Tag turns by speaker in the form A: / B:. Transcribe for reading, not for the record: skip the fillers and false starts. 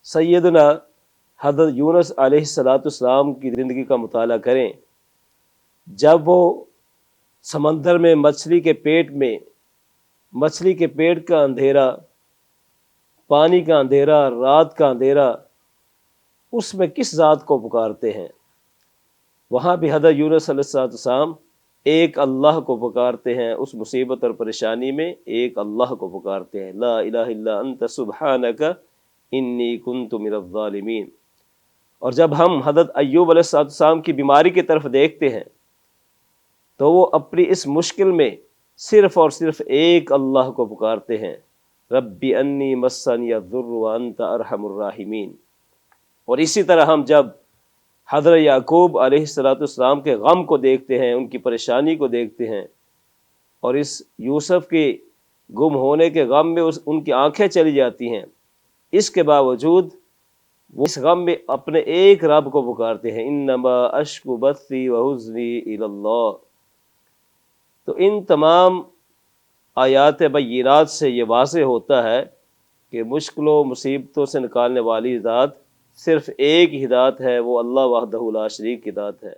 A: سیدنا حضرت یونس علیہ السلام کی زندگی کا مطالعہ کریں، جب وہ سمندر میں مچھلی کے پیٹ کا اندھیرا، پانی کا اندھیرا، رات کا اندھیرا، اس میں کس ذات کو پکارتے ہیں؟ وہاں بھی حضرت یونس علیہ السلام ایک اللہ کو پکارتے ہیں، اس مصیبت اور پریشانی میں ایک اللہ کو پکارتے ہیں، لا الہ الا انت سبحانک انی کنت من الظالمین۔ اور جب ہم حضرت ایوب علیہ السلام کی بیماری کی طرف دیکھتے ہیں تو وہ اپنی اس مشکل میں صرف اور صرف ایک اللہ کو پکارتے ہیں، ربی انی مسنی الضر وانت ارحم الراحمین۔ اور اسی طرح ہم جب حضرت یعقوب علیہ السلام کے غم کو دیکھتے ہیں، ان کی پریشانی کو دیکھتے ہیں، اور اس یوسف کے گم ہونے کے غم میں ان کی آنکھیں چلی جاتی ہیں، اس کے باوجود وہ اس غم میں اپنے ایک رب کو پکارتے ہیں، انما اشکو بثی وحزنی الی اللہ۔ تو ان تمام آیات بینات سے یہ واضح ہوتا ہے کہ مشکلوں مصیبتوں سے نکالنے والی ذات صرف ایک ہی ذات ہے، وہ اللہ وحدہ لا شریک کی ذات ہے۔